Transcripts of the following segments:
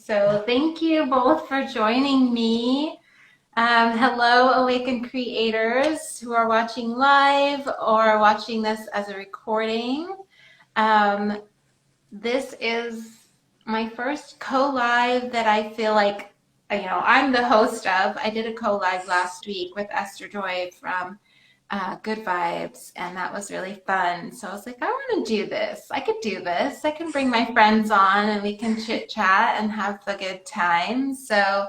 So thank you both for joining me. Hello, Awakened Creators who are watching live or watching this as a recording. Um, this is my first co-live that I feel like, I'm the host of. I did a co-live last week with Esther Joy from Good Vibes, and that was really fun. So I was like, I want to do this. I could do this. I can bring my friends on and we can chit chat and have a good time. So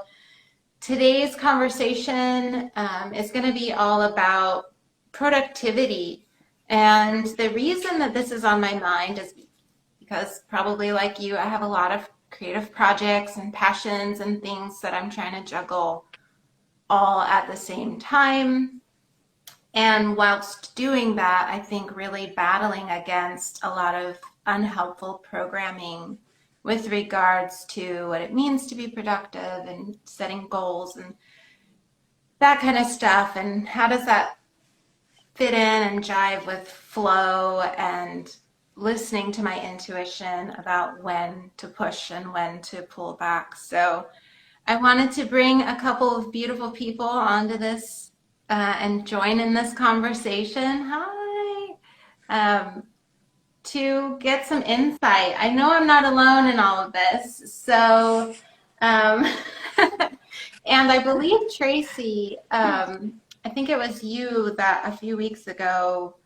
today's conversation is going to be all about productivity. And the reason that this is on my mind is because probably like you, I have a lot of creative projects and passions and things that I'm trying to juggle all at the same time. And whilst doing that, I think really battling against a lot of unhelpful programming with regards to what it means to be productive and setting goals and that kind of stuff. And how does that fit in and jive with flow and listening to my intuition about when to push and when to pull back. So I wanted to bring a couple of beautiful people onto this and join in this conversation. Hi. To get some insight. I know I'm not alone in all of this. So, um, and I believe Tracy, I think it was you that a few weeks ago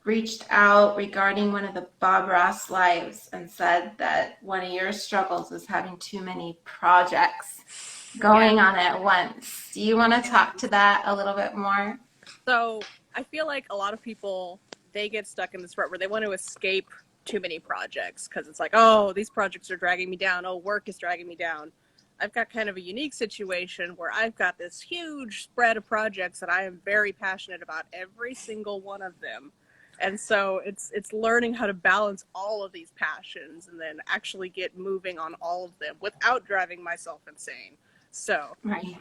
reached out regarding one of the Bob Ross lives and said that one of your struggles is having too many projects going on at once. Do you want to talk to that a little bit more? So I feel like a lot of people, they get stuck in this rut where they want to escape too many projects because it's like, oh, these projects are dragging me down. Oh, work is dragging me down. I've got kind of a unique situation where I've got this huge spread of projects that I am very passionate about, every single one of them. And so it's learning how to balance all of these passions and then actually get moving on all of them without driving myself insane. So Right.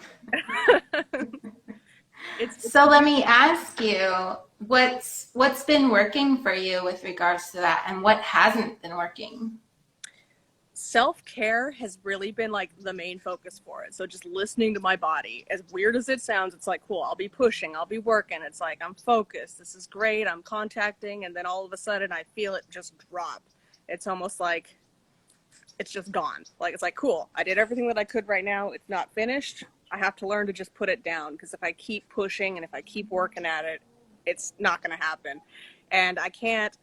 So let me ask you, what's been working for you with regards to that, and what hasn't been working? Self-care has really been like the main focus for it. So just listening to my body, as weird as it sounds, it's like, cool, I'll be pushing, I'll be working. It's like, I'm focused. This is great. I'm contacting. And then all of a sudden I feel it just drop. It's almost like it's just gone. Like, it's like, cool, I did everything that I could right now. It's not finished. I have to learn to just put it down, because if I keep pushing and if I keep working at it, it's not going to happen. And I can't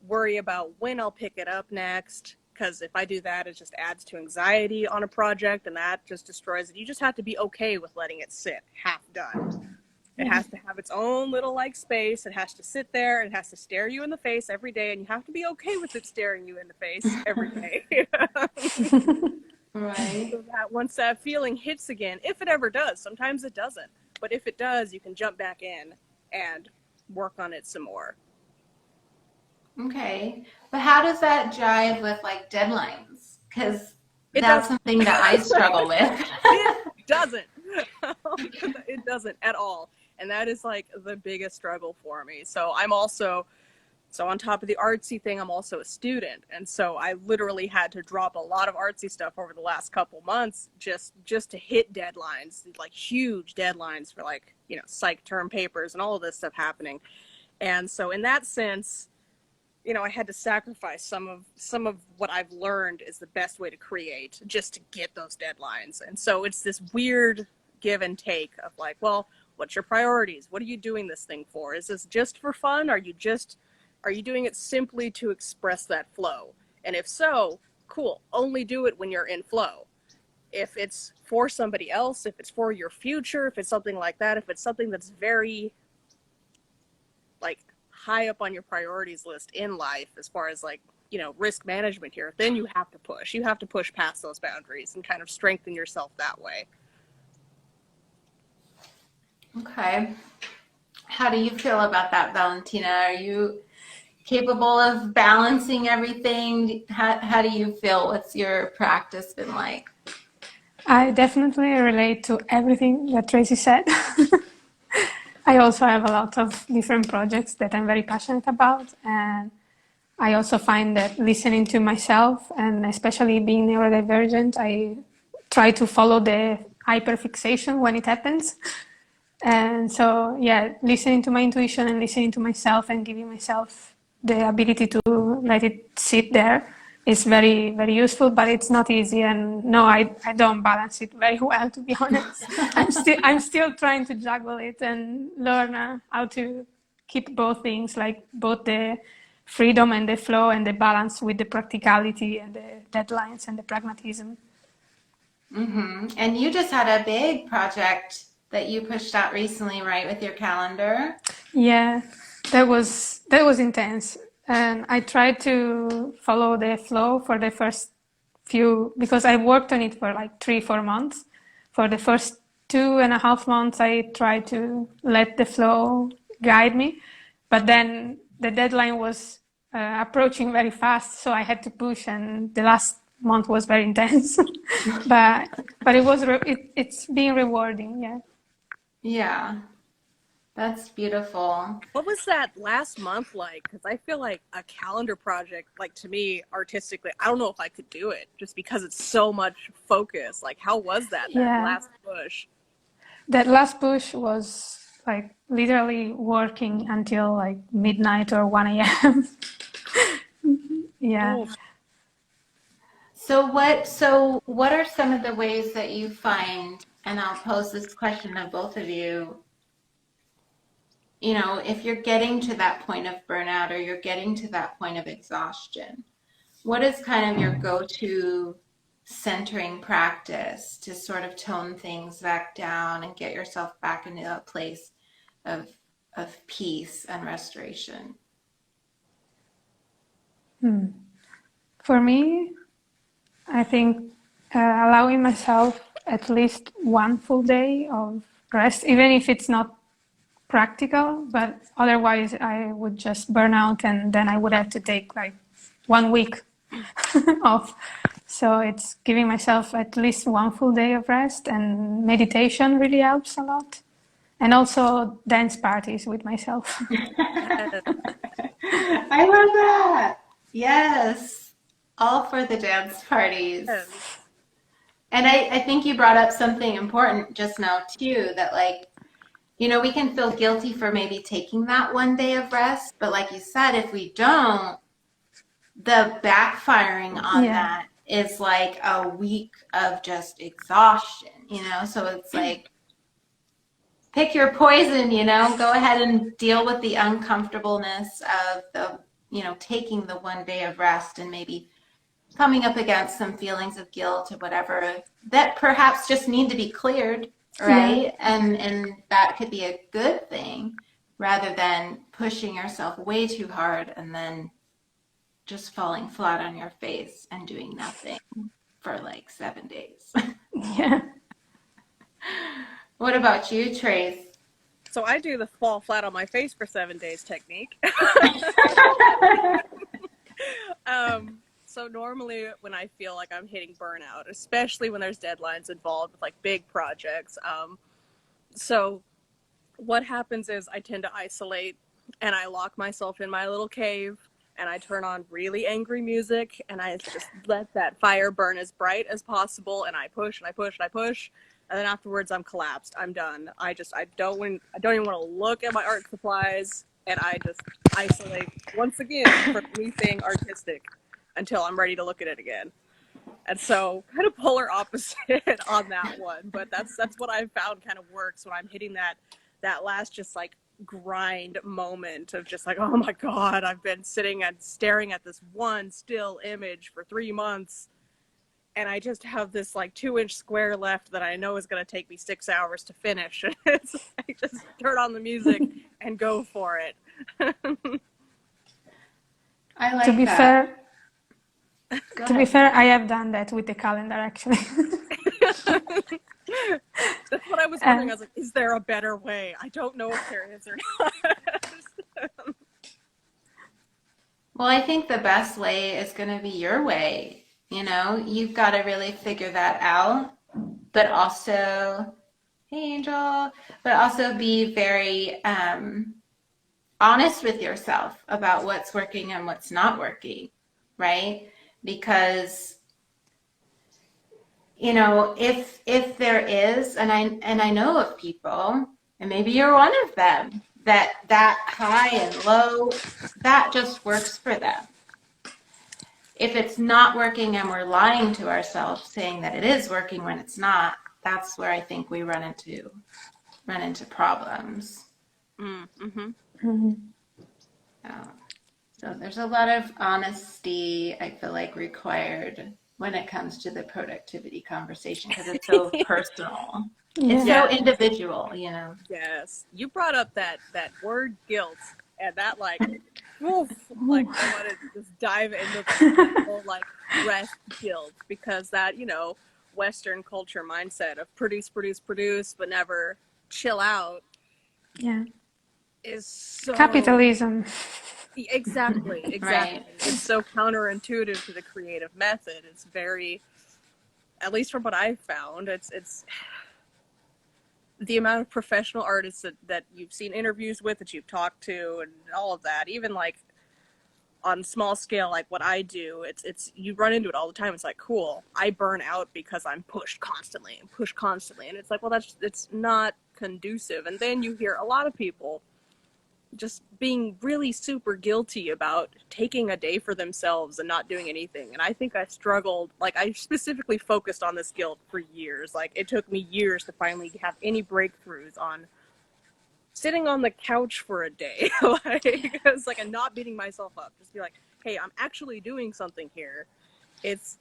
worry about when I'll pick it up next, because if I do that, it just adds to anxiety on a project, and that just destroys it. You just have to be okay with letting it sit half done. It has to have its own little like space. It has to sit there. It has to stare you in the face every day, and you have to be okay with it staring you in the face every day. Right. So that once that feeling hits again, if it ever does, sometimes it doesn't, but if it does, you can jump back in and work on it some more. Okay. But how does that jive with like deadlines? Because It that's does. something that I struggle with. It doesn't. It doesn't at all. And that is like the biggest struggle for me. So on top of the artsy thing, I'm also a student. And so I literally had to drop a lot of artsy stuff over the last couple months just to hit deadlines, like huge deadlines for like, psych term papers and all of this stuff happening. And so in that sense, I had to sacrifice some of what I've learned is the best way to create, just to get those deadlines. And so it's this weird give and take of like, well, what's your priorities? What are you doing this thing for? Is this just for fun? Are you doing it simply to express that flow? And if so, cool, only do it when you're in flow. If it's for somebody else, if it's for your future, if it's something like that, if it's something that's very like high up on your priorities list in life, as far as like, risk management here, then you have to push. You have to push past those boundaries and kind of strengthen yourself that way. Okay. How do you feel about that, Valentina? Are you capable of balancing everything? How do you feel? What's your practice been like? I definitely relate to everything that Tracy said. I also have a lot of different projects that I'm very passionate about, and I also find that listening to myself, and especially being neurodivergent, I try to follow the hyperfixation when it happens. And so, yeah, listening to my intuition and listening to myself and giving myself the ability to let it sit there is very, very useful, but it's not easy. And no, I don't balance it very well, to be honest. I'm still trying to juggle it and learn how to keep both things, like both the freedom and the flow and the balance with the practicality and the deadlines and the pragmatism. And you just had a big project that you pushed out recently, right, with your calendar? Yeah, that was intense, and I tried to follow the flow for the first few because I worked on it for like 3-4 months. For the first 2.5 months, I tried to let the flow guide me, but then the deadline was approaching very fast, so I had to push, and the last month was very intense. but it was it's been rewarding, yeah. Yeah, that's beautiful. What was that last month like? Because I feel like a calendar project, like to me, artistically, I don't know if I could do it just because it's so much focus. Like, how was that Yeah, last push? that last push was like literally working until like midnight or 1 a.m. Yeah. Oh, So what are some of the ways that you find, and I'll pose this question to both of you, if you're getting to that point of burnout or you're getting to that point of exhaustion, what is kind of your go-to centering practice to sort of tone things back down and get yourself back into a place of peace and restoration? For me, I think allowing myself at least one full day of rest, even if it's not practical, but otherwise I would just burn out and then I would have to take like 1 week off. So it's giving myself at least one full day of rest, and meditation really helps a lot. And also dance parties with myself. yes. I love that. Yes. All for the dance parties. And I think you brought up something important just now too, that like, we can feel guilty for maybe taking that one day of rest, but like you said, if we don't, the backfiring on Yeah. that is like a week of just exhaustion. So it's like pick your poison. Go ahead and deal with the uncomfortableness of taking the one day of rest and maybe coming up against some feelings of guilt or whatever that perhaps just need to be cleared, Yeah. right? And that could be a good thing rather than pushing yourself way too hard and then just falling flat on your face and doing nothing for like 7 days. Yeah. What about you, Trace? So I do the fall flat on my face for 7 days technique. So normally when I feel like I'm hitting burnout, especially when there's deadlines involved with like big projects, so what happens is I tend to isolate and I lock myself in my little cave and I turn on really angry music and I just let that fire burn as bright as possible and I push and I push and I push. And then afterwards I'm collapsed. I'm done. I don't even want to look at my art supplies and I just isolate once again from anything artistic until I'm ready to look at it again. And so kind of polar opposite on that one, but that's what I've found kind of works when I'm hitting that last just like grind moment of just like, oh my God, I've been sitting and staring at this one still image for 3 months. And I just have this like 2-inch square left that I know is going to take me 6 hours to finish. It's I just turn on the music and go for it. I like To be that. fair, Go to be ahead. fair, I have done that with the calendar actually. That's what I was wondering. I was like, is there a better way? I don't know if there is or not. Well, I think the best way is going to be your way. You've got to really figure that out, but also, hey, Angel, but also be very honest with yourself about what's working and what's not working, right? Because if there is, and I know of people, and maybe you're one of them, that high and low, that just works for them. If it's not working and we're lying to ourselves, saying that it is working when it's not, that's where I think we run into problems. Mm-hmm. Mm-hmm. So there's a lot of honesty, I feel like, required when it comes to the productivity conversation because it's so personal. It's so individual, Yes. You brought up that word guilt, and that oof, like I want to just dive into that whole rest guilt, because that, Western culture mindset of produce, produce, produce, but never chill out Yeah. is so Capitalism. Exactly. Right. It's so counterintuitive to the creative method. It's very, at least from what I've found, it's the amount of professional artists that you've seen interviews with, that you've talked to, and all of that, even on small scale, like what I do, it's you run into it all the time. It's like, cool, I burn out because I'm pushed constantly, and it's like, well, it's not conducive. And then you hear a lot of people just being really super guilty about taking a day for themselves and not doing anything. And I think I struggled, I specifically focused on this guilt for years. It took me years to finally have any breakthroughs on sitting on the couch for a day. It's and not beating myself up. Just be like, hey, I'm actually doing something here. It's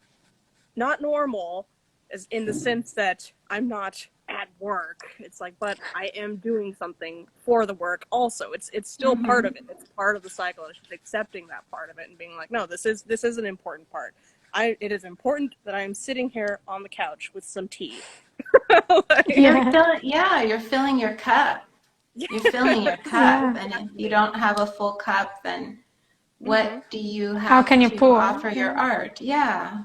not normal, as in the sense that I'm not at work. It's but I am doing something for the work also. It's still part of it. It's part of the cycle. It's just accepting that part of it and being like, no, this is an important part. It is important that I am sitting here on the couch with some tea. You're filling your cup. You're filling your cup, Yeah. and if you don't have a full cup, then what do you How have can you to pour? offer your art? Yeah,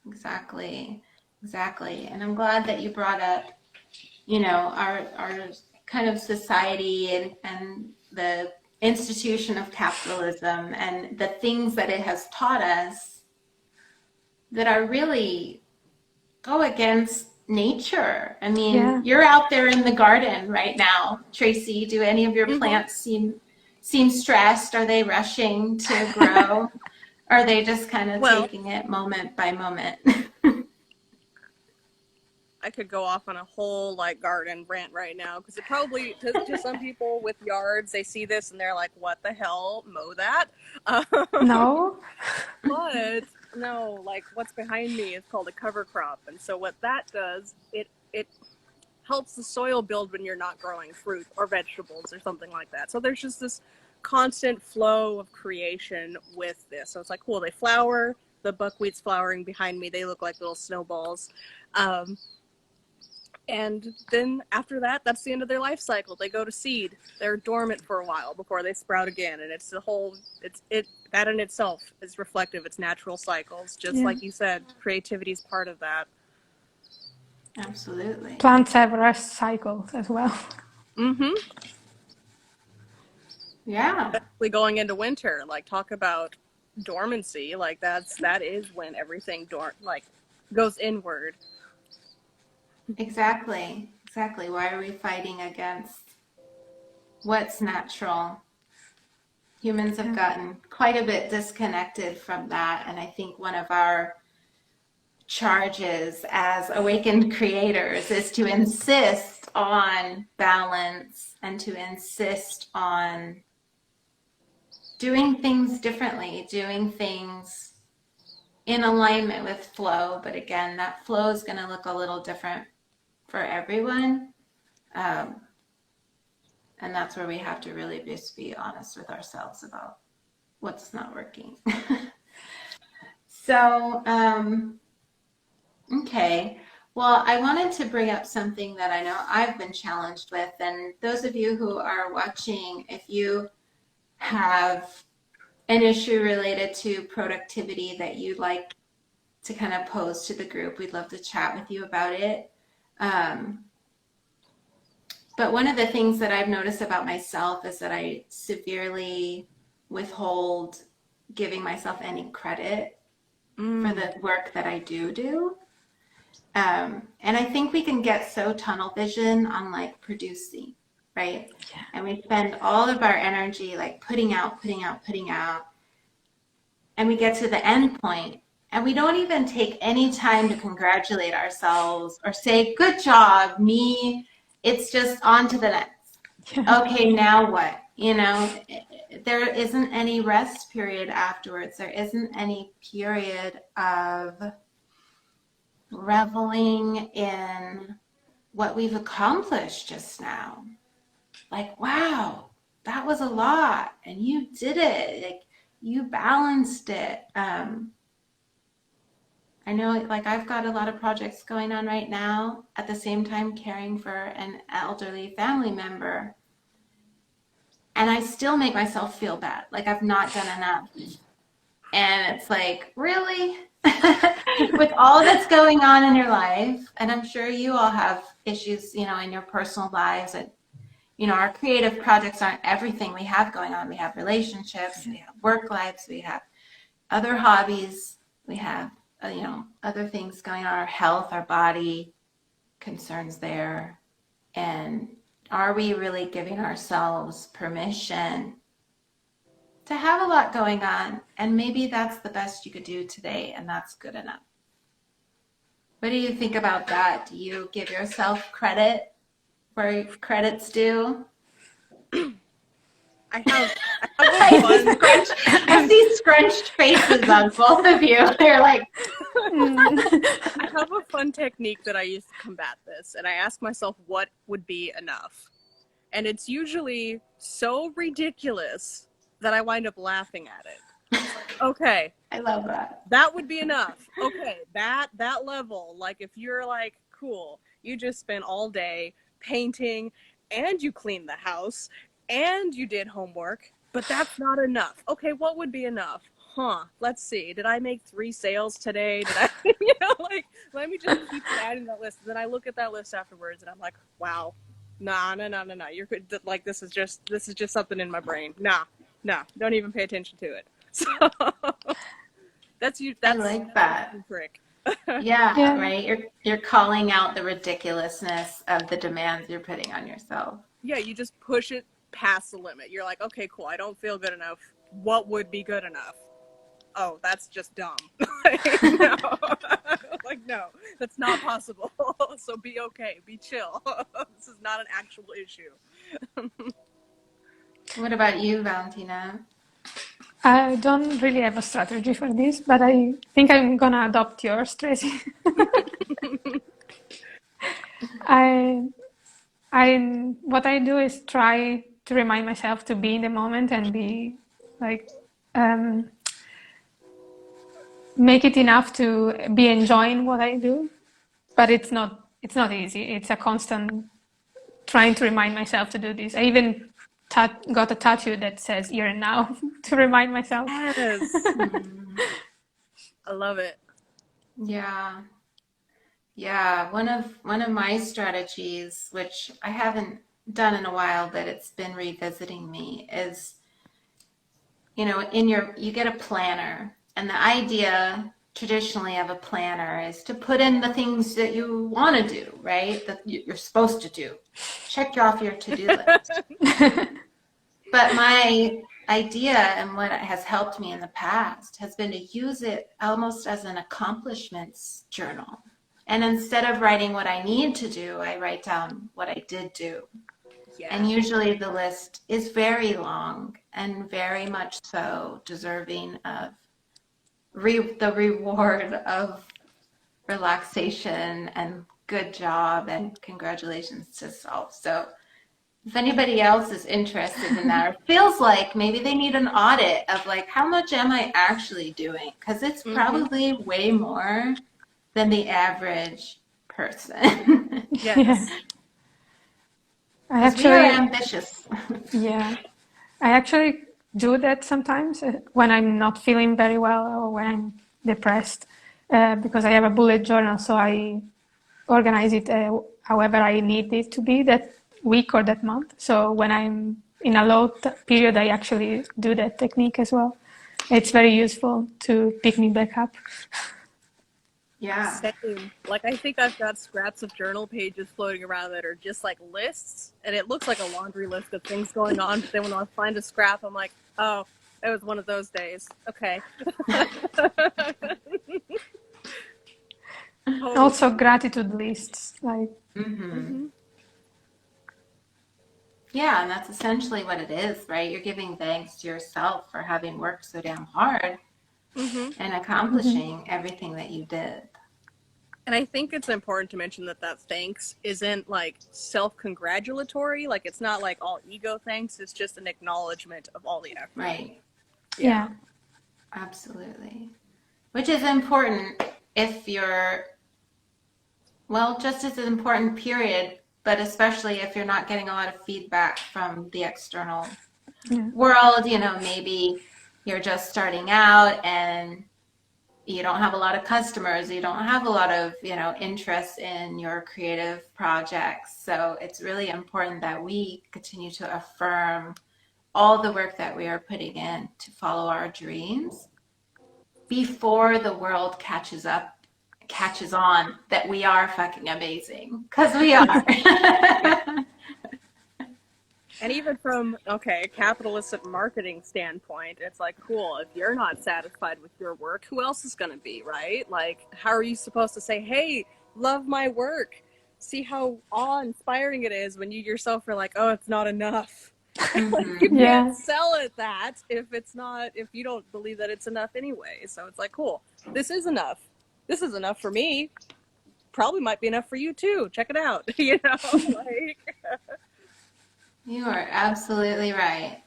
exactly. And I'm glad that you brought up, our kind of society and the institution of capitalism and the things that it has taught us that are really go against nature. I mean, you're out there in the garden right now, Tracy. Do any of your plants seem stressed? Are they rushing to grow? Are they just kind of taking it moment by moment? I could go off on a whole garden rant right now, because it probably to some people with yards, they see this and they're like, what the hell, mow that. No. But no, what's behind me is called a cover crop, and so what that does, it helps the soil build when you're not growing fruit or vegetables or something like that. So there's just this constant flow of creation with this. So it's cool, they flower, the buckwheat's flowering behind me, they look like little snowballs. And then after that, that's the end of their life cycle. They go to seed. They're dormant for a while before they sprout again. And it's that in itself is reflective. It's natural cycles. Just like you said, creativity is part of that. Absolutely. Plants have rest cycles as well. Mm-hmm. Yeah. Especially going into winter, talk about dormancy. That is when everything goes inward. Exactly. Why are we fighting against what's natural? Humans have gotten quite a bit disconnected from that. And I think one of our charges as awakened creators is to insist on balance and to insist on doing things differently, doing things in alignment with flow. But again, that flow is going to look a little different for everyone. And that's where we have to really just be honest with ourselves about what's not working. So, okay. Well, I wanted to bring up something that I know I've been challenged with. And those of you who are watching, if you have an issue related to productivity that you'd like to kind of pose to the group, we'd love to chat with you about it. But one of the things that I've noticed about myself is that I severely withhold giving myself any credit for the work that I do. And I think we can get so tunnel vision on like producing, right? Yeah. And we spend all of our energy like putting out. And we get to the end point and we don't even take any time to congratulate ourselves or say, good job, me. It's just on to the next. Yeah. Okay, now what? You know, there isn't any rest period afterwards. There isn't any period of reveling in what we've accomplished just now. Like, wow, that was a lot and you did it. Like, you balanced it. I know, like, I've got a lot of projects going on right now at the same time caring for an elderly family member. And I still make myself feel bad, like I've not done enough. And it's like, really? With all that's going on in your life, and I'm sure you all have issues, you know, in your personal lives, and you know, our creative projects aren't everything we have going on. We have relationships, we have work lives, we have other hobbies, we have, you know, other things going on, our health, our body, concerns there. And are we really giving ourselves permission to have a lot going on? And maybe that's the best you could do today, and that's good enough. What do you think about that? Do you give yourself credit where credit's due? I have I see scrunched faces on both of you. They're like, I have a fun technique that I use to combat this, and I ask myself what would be enough. And it's usually so ridiculous that I wind up laughing at it. Okay, I love that. that would be enough. Okay, that level, like if you're like, cool, you just spent all day painting and you cleaned the house and you did homework, but that's not enough. Okay, what would be enough? Let's see. Did I make 3 sales today? Did I, you know, like, let me just keep adding that list. Then I look at that list afterwards and I'm like, wow, nah. You're good. Like, this is just something in my brain. Nah, don't even pay attention to it. So that's you. I like that. A trick. Yeah, right. You're calling out the ridiculousness of the demands you're putting on yourself. Yeah, you just push it past the limit. You're like, okay, cool. I don't feel good enough. What would be good enough? Oh, that's just dumb. Like, no. Like, no, that's not possible. So be okay. Be chill. This is not an actual issue. What about you, Valentina? I don't really have a strategy for this, but I think I'm gonna adopt yours, Tracy. What I do is try to remind myself to be in the moment and be like, make it enough to be enjoying what I do. But it's not easy. It's a constant trying to remind myself to do this. I even got a tattoo that says "here and now" to remind myself. Yes. I love it. Yeah. Yeah, one of my strategies, which I haven't done in a while, but it's been revisiting me, is, you know, you get a planner, and the idea traditionally of a planner is to put in the things that you want to do, right? That you're supposed to do. Check off your to-do list. But my idea and what has helped me in the past has been to use it almost as an accomplishments journal. And instead of writing what I need to do, I write down what I did do. Yeah. And usually the list is very long and very much so deserving of the reward of relaxation and good job and congratulations to self. So if anybody else is interested in that or feels like maybe they need an audit of like, how much am I actually doing? Because it's probably way more than the average person. Yes. We are ambitious. Yeah. I actually do that sometimes when I'm not feeling very well or when I'm depressed, because I have a bullet journal, so I organize it however I need it to be. That week or that month. So when I'm in a low period, I actually do that technique as well. It's very useful to pick me back up. Yeah. Same. Like, I think I've got scraps of journal pages floating around that are just like lists, and it looks like a laundry list of things going on. But then when I find a scrap, I'm like, oh, it was one of those days. Okay. Totally. Also, gratitude lists, like. Mm-hmm. Yeah, and that's essentially what it is, right? You're giving thanks to yourself for having worked so damn hard and accomplishing everything that you did. And I think it's important to mention that thanks isn't like self-congratulatory. Like, it's not like all ego thanks. It's just an acknowledgement of all the effort. Right. Yeah. Absolutely. Which is important if you're, well, just as an important period, but especially if you're not getting a lot of feedback from the external world, you know, maybe you're just starting out and you don't have a lot of customers, you don't have a lot of, you know, interest in your creative projects. So it's really important that we continue to affirm all the work that we are putting in to follow our dreams before the world catches on that we are fucking amazing, because we are. And even from, okay, a capitalistic marketing standpoint, it's like, cool, if you're not satisfied with your work, who else is going to be, right? Like, how are you supposed to say, hey, love my work? See how awe-inspiring it is when you yourself are like, oh, it's not enough. Like, you can't sell it that if you don't believe that it's enough anyway. So it's like, cool, this is enough. This is enough for me. Probably might be enough for you too. Check it out. You know, like. You are absolutely right.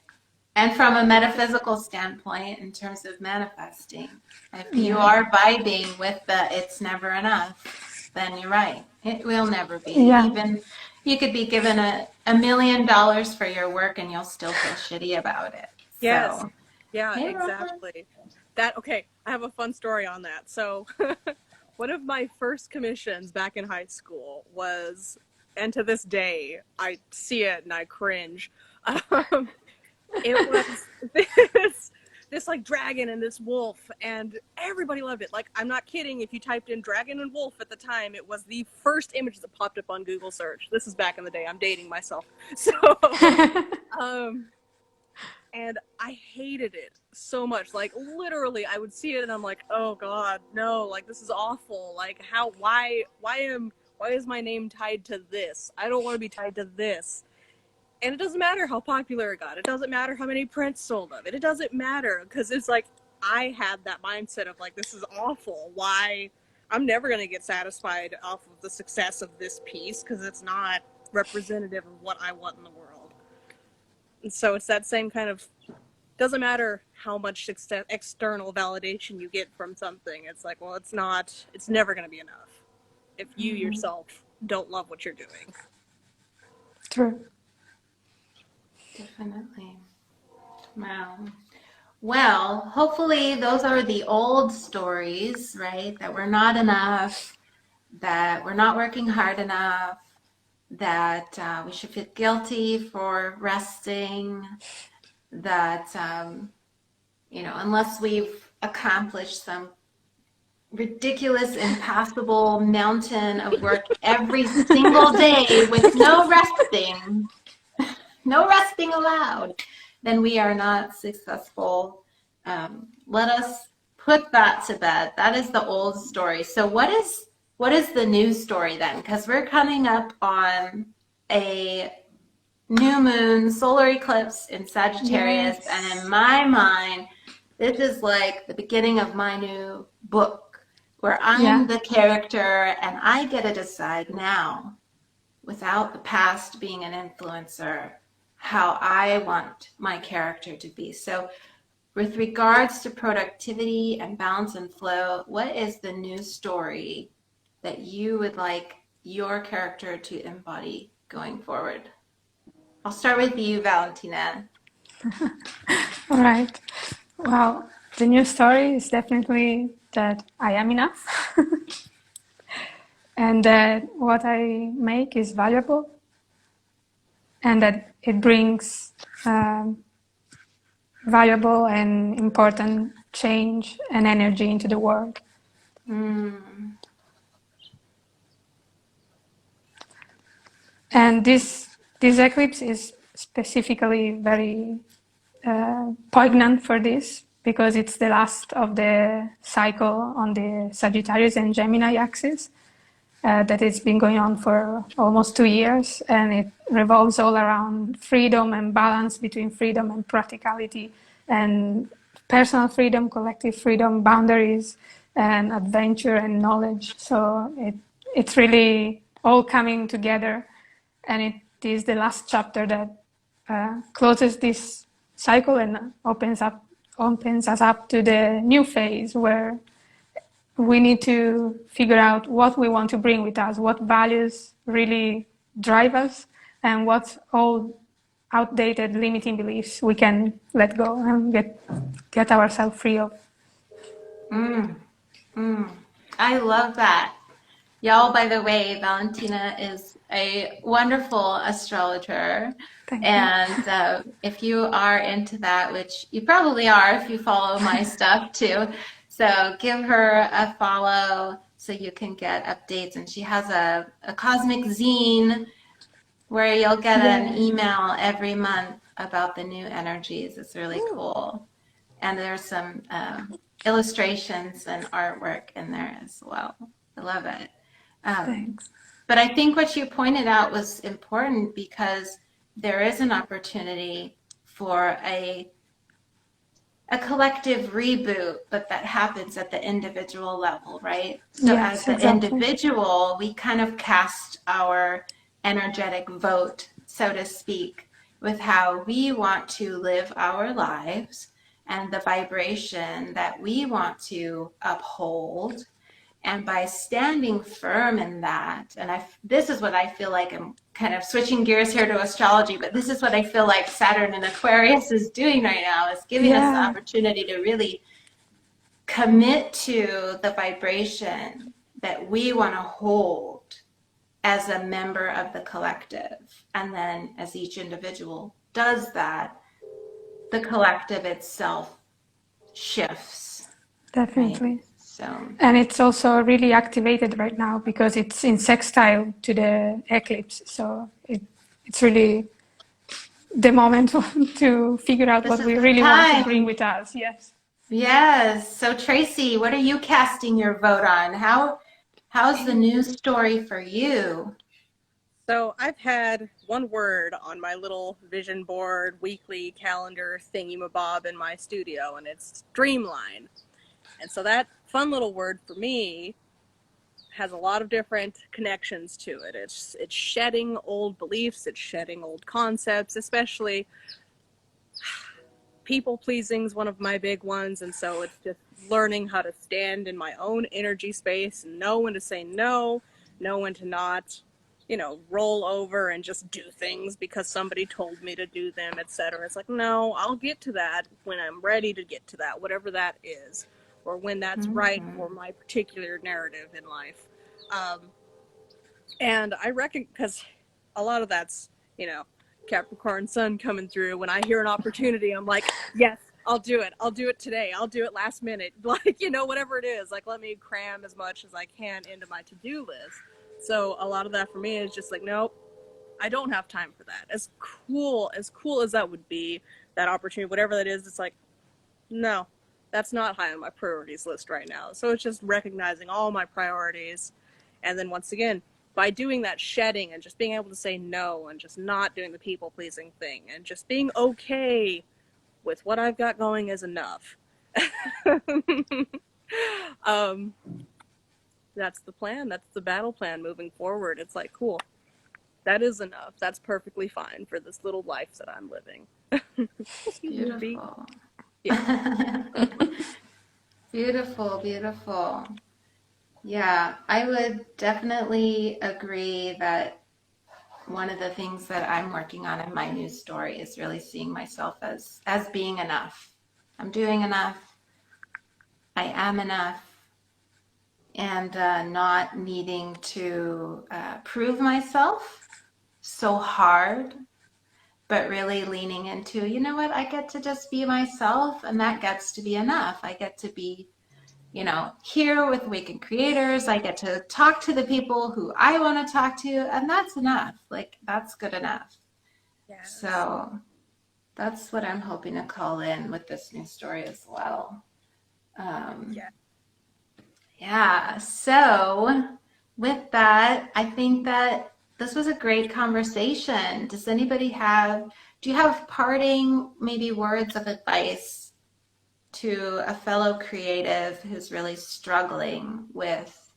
And from a metaphysical standpoint, in terms of manifesting, if you are vibing with the it's never enough, then you're right. It will never be. Even you could be given $1 million for your work and you'll still feel shitty about it. Yes. So, yeah, exactly. Okay, I have a fun story on that. So one of my first commissions back in high school was, and to this day, I see it and I cringe. It was this like dragon and this wolf, and everybody loved it. Like, I'm not kidding. If you typed in dragon and wolf at the time, it was the first image that popped up on Google search. This is back in the day. I'm dating myself. So, and I hated it so much. Like, literally, I would see it and I'm like, oh God, no, like, this is awful. Like, why is my name tied to this? I don't want to be tied to this. And it doesn't matter how popular it got. It doesn't matter how many prints sold of it. It doesn't matter, because it's like, I had that mindset of like, this is awful. Why? I'm never going to get satisfied off of the success of this piece because it's not representative of what I want in the world. And so it's that same kind of, doesn't matter how much external validation you get from something. It's like, well, it's never going to be enough if you yourself don't love what you're doing. True. Definitely. Wow. Well, hopefully those are the old stories, right? That we're not enough, that we're not working hard enough, that we should feel guilty for resting, that, you know, unless we've accomplished some ridiculous, impassable mountain of work every single day with no resting allowed, then we are not successful. Let us put that to bed. That is the old story. So what is the new story then? Because we're coming up on a new moon solar eclipse in Sagittarius, and in my mind, this is like the beginning of my new book, where I'm the character and I get to decide now, without the past being an influencer, how I want my character to be. So with regards to productivity and balance and flow, what is the new story that you would like your character to embody going forward? I'll start with you, Vallentina. All right. Well, the new story is definitely that I am enough and that what I make is valuable. and that it brings valuable and important change and energy into the world. Mm. And this eclipse is specifically very poignant for this because it's the last of the cycle on the Sagittarius and Gemini axis that it's been going on for almost 2 years, and it revolves all around freedom and balance between freedom and practicality and personal freedom, collective freedom, boundaries, and adventure and knowledge. So it's really all coming together, and it is the last chapter that closes this cycle and opens us up to the new phase where we need to figure out what we want to bring with us, what values really drive us, and what old, outdated, limiting beliefs we can let go and get ourselves free of. Mm. Mm. I love that. Y'all, by the way, Valentina is a wonderful astrologer. Thank you. And if you are into that, which you probably are if you follow my stuff too, so give her a follow so you can get updates. And she has a cosmic zine where you'll get an email every month about the new energies. It's really cool. And there's some illustrations and artwork in there as well. I love it. Thanks. But I think what you pointed out was important because there is an opportunity for a collective reboot, but that happens at the individual level, right? So as Yes, the exactly. individual, we kind of cast our energetic vote, so to speak, with how we want to live our lives and the vibration that we want to uphold. And by standing firm in that, and this is what I feel like I'm kind of switching gears here to astrology, but this is what I feel like Saturn in Aquarius is doing right now, is giving us the opportunity to really commit to the vibration that we want to hold as a member of the collective. And then as each individual does that, the collective itself shifts. Definitely. Right? So. And it's also really activated right now because it's in sextile to the eclipse. So it's really the moment to figure out This what is we the really want to bring time. with us. Yes. Yes. So Tracy, what are you casting your vote on? How's the news story for you? So I've had one word on my little vision board, weekly calendar thingy-mabob in my studio, and it's streamline. And so that fun little word for me has a lot of different connections to it. It's shedding old beliefs, it's shedding old concepts, especially people pleasing is one of my big ones. And so it's just learning how to stand in my own energy space and know when to say no, know when to not, roll over and just do things because somebody told me to do them, etc. It's like, no, I'll get to that when I'm ready to get to that, whatever that is, or when that's right Mm-hmm. for my particular narrative in life. Um, and I reckon because a lot of that's, Capricorn sun coming through. When I hear an opportunity, I'm like, yes, I'll do it. I'll do it today. I'll do it last minute. Like, whatever it is, like, let me cram as much as I can into my to-do list. So a lot of that for me is just like, nope, I don't have time for that. As cool as that would be, that opportunity, whatever that is, it's like, no, that's not high on my priorities list right now. So it's just recognizing all my priorities. And then once again, by doing that shedding and just being able to say no and just not doing the people pleasing thing and just being okay with what I've got going is enough. um, that's the plan. That's the battle plan moving forward. It's like, cool. That is enough. That's perfectly fine for this little life that I'm living. Excuse me, B. Beautiful. Yeah. Beautiful, beautiful. Yeah, I would definitely agree that one of the things that I'm working on in my news story is really seeing myself as being enough. I'm doing enough. I am enough. And not needing to prove myself so hard but really leaning into, you know what, I get to just be myself, and that gets to be enough. I get to be, here with Awakened Creators. I get to talk to the people who I want to talk to, and that's enough. Like, that's good enough. Yes. So that's what I'm hoping to call in with this new story as well. Yeah. So with that, I think that this was a great conversation. Do you have parting maybe words of advice to a fellow creative who's really struggling with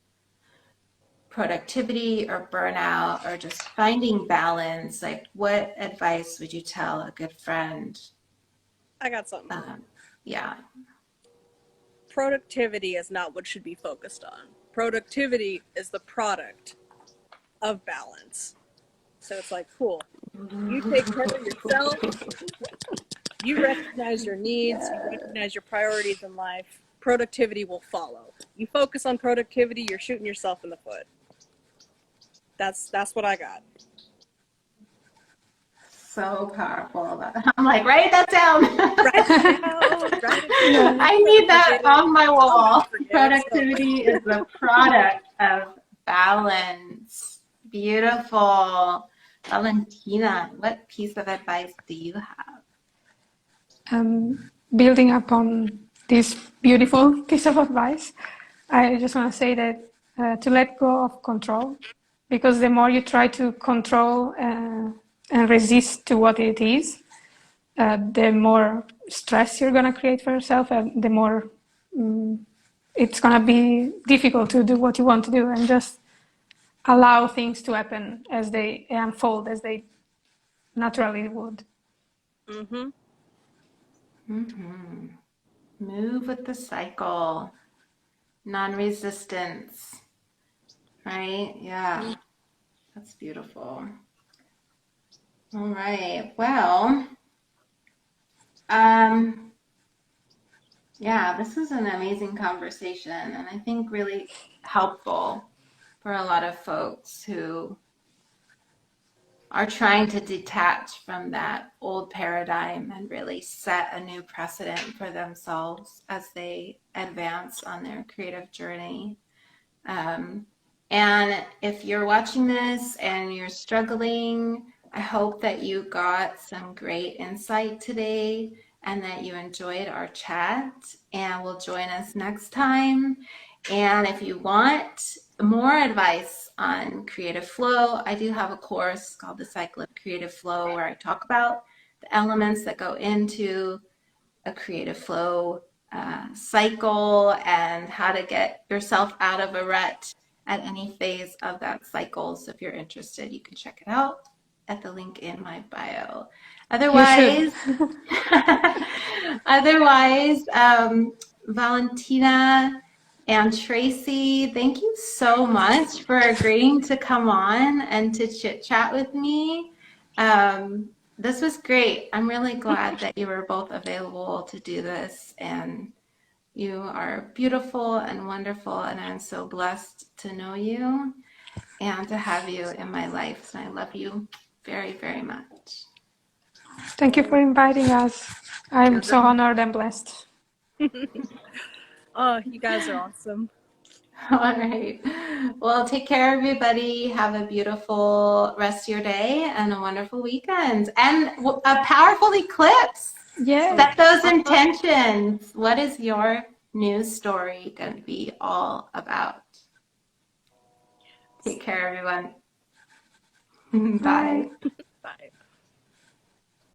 productivity or burnout or just finding balance? Like, what advice would you tell a good friend? I got something. Yeah. Productivity is not what should be focused on. Productivity is the product of balance. So it's like, cool. You take care of yourself. You recognize your needs. You recognize your priorities in life. Productivity will follow. You focus on productivity, you're shooting yourself in the foot. That's what I got. So powerful. I'm like, write that down. Write it down. I need that on my wall. Productivity is the product of balance. Beautiful. Valentina, what piece of advice do you have? Building upon this beautiful piece of advice, I just want to say that to let go of control, because the more you try to control and resist to what it is, the more stress you're going to create for yourself, and the more it's going to be difficult to do what you want to do, and just allow things to happen as they unfold, as they naturally would. Mm-hmm. Mm-hmm. Move with the cycle. Non-resistance. Right? Yeah. That's beautiful. All right. Well, yeah, this was an amazing conversation, and I think really helpful for a lot of folks who are trying to detach from that old paradigm and really set a new precedent for themselves as they advance on their creative journey. And if you're watching this and you're struggling, I hope that you got some great insight today and that you enjoyed our chat and will join us next time. And if you want more advice on creative flow, I do have a course called The Cycle of Creative Flow where I talk about the elements that go into a creative flow cycle and how to get yourself out of a rut at any phase of that cycle. So if you're interested, you can check it out at the link in my bio. Otherwise, Valentina and Tracy, thank you so much for agreeing to come on and to chit chat with me. This was great. I'm really glad that you were both available to do this, and you are beautiful and wonderful, and I'm so blessed to know you and to have you in my life. And I love you very, very much. Thank you for inviting us. I'm so honored and blessed. Oh, you guys are awesome. All right. Well, take care, everybody. Have a beautiful rest of your day and a wonderful weekend. And a powerful eclipse. Yeah. Set those intentions. What is your news story going to be all about? Take care, everyone. Bye.